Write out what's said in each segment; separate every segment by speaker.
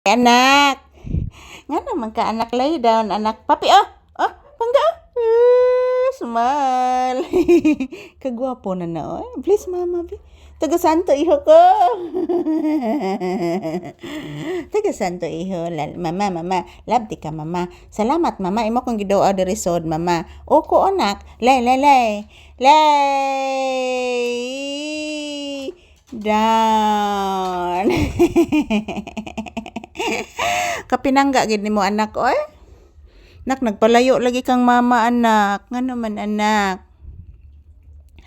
Speaker 1: Anak, nga naman ka anak, lay down anak. Papi, pangga. Smile. Kagwapo na na, please mama, taga santo iho ko. Taga santo iho, mama, love di ka mama. Salamat mama, imo kong gidoa diri sod mama. Oko anak, lay. Down. Kapinangga gid nimo anak oy. Nak nagpalayo lagi kang mama anak. Ngano man anak?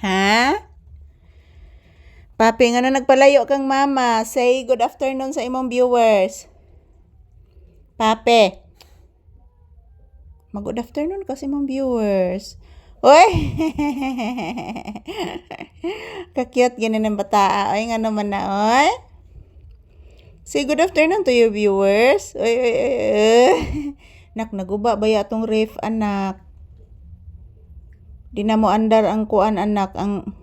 Speaker 1: Ha? Papi, ngano nagpalayo kang mama? Say good afternoon sa imong viewers. Papi. Mag-good afternoon ka sa imong viewers. Oy. Ka-cute gini ng bata. Oy, ngano man na oy? Say good afternoon to your viewers. Oy. Nak, naguba ba ya tong ref anak? Di na mo andar ang kuan anak, ang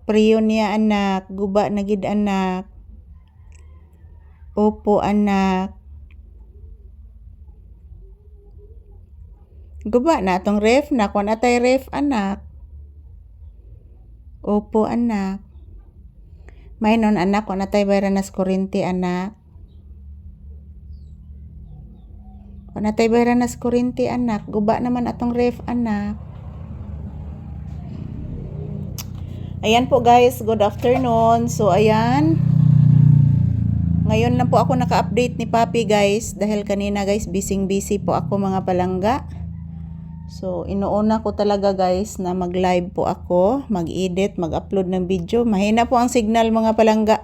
Speaker 1: priyo niya anak. Guba na gid anak. Opo anak. Guba na tong ref na, kuan atay ref anak. Opo anak. May non anak, kuan atay bayran nas kuryente anak. Kuan atay bayran nas kuryente anak. Guba naman atong ref anak. Ayan po guys, good afternoon. So ayan, ngayon lang po ako naka-update ni Papi guys, dahil kanina guys busy po ako mga palangga. So inuuna ko talaga guys na mag-live po ako, mag-edit, mag-upload ng video. Mahina po ang signal mga palangga.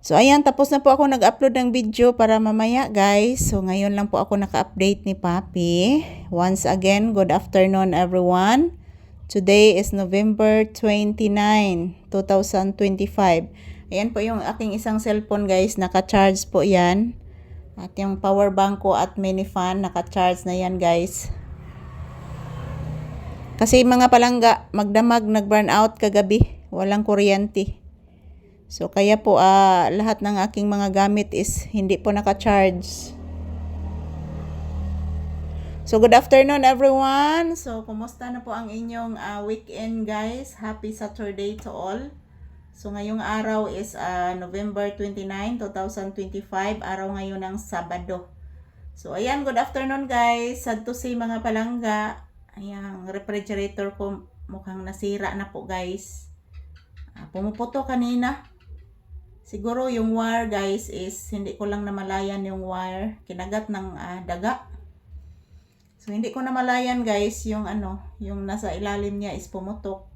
Speaker 1: So ayan, tapos na po ako nag-upload ng video para mamaya guys. So ngayon lang po ako naka-update ni Papi. Once again, good afternoon everyone. Today is November 29, 2025. Ayan po yung aking isang cellphone guys, naka-charge po yan. At yung power bank ko at mini fan, naka-charge na yan guys. Kasi mga palangga, magdamag, nag-burn out kagabi. Walang kuryente. So kaya po lahat ng aking mga gamit is hindi po naka-charge. So good afternoon everyone. So kumusta na po ang inyong weekend guys? Happy Saturday to all. So ngayong araw is November 29, 2025. Araw ngayon ng Sabado. So ayan, good afternoon guys. Sad to say mga palangga. Ayan, refrigerator ko mukhang nasira na po guys. Pumuputo kanina. Siguro yung wire guys is hindi ko lang namalayan yung wire. Kinagat ng daga. So hindi ko namalayan guys yung yung nasa ilalim niya is pumutok.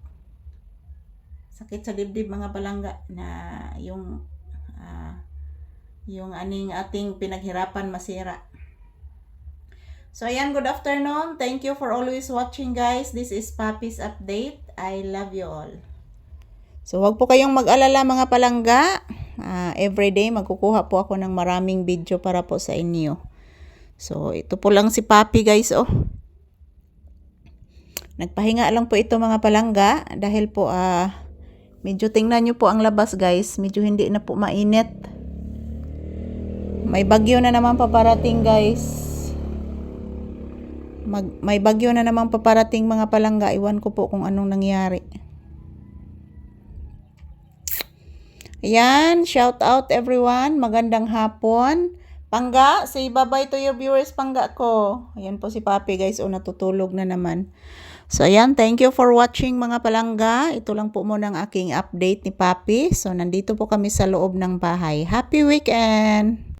Speaker 1: Sakit sa dibdib mga palangga na yung ating pinaghirapan masira. So ayan, good afternoon. Thank you for always watching guys. This is Papi's Update. I love you all. So wag po kayong mag-alala mga palangga. Everyday magkukuha po ako ng maraming video para po sa inyo. So ito po lang si Papi guys Nagpahinga lang po ito mga palangga dahil po medyo tingnan nyo po ang labas guys. Medyo hindi na po mainit. May bagyo na naman paparating guys. May bagyo na naman paparating mga palangga. Iwan ko po kung anong nangyari. Ayan, shout out everyone. Magandang hapon. Pangga, say bye-bye to your viewers, Pangga ko. Ayan po si Papi guys, natutulog na naman. So ayan, thank you for watching mga palangga. Ito lang po muna ang aking update ni Papi. So nandito po kami sa loob ng bahay. Happy weekend!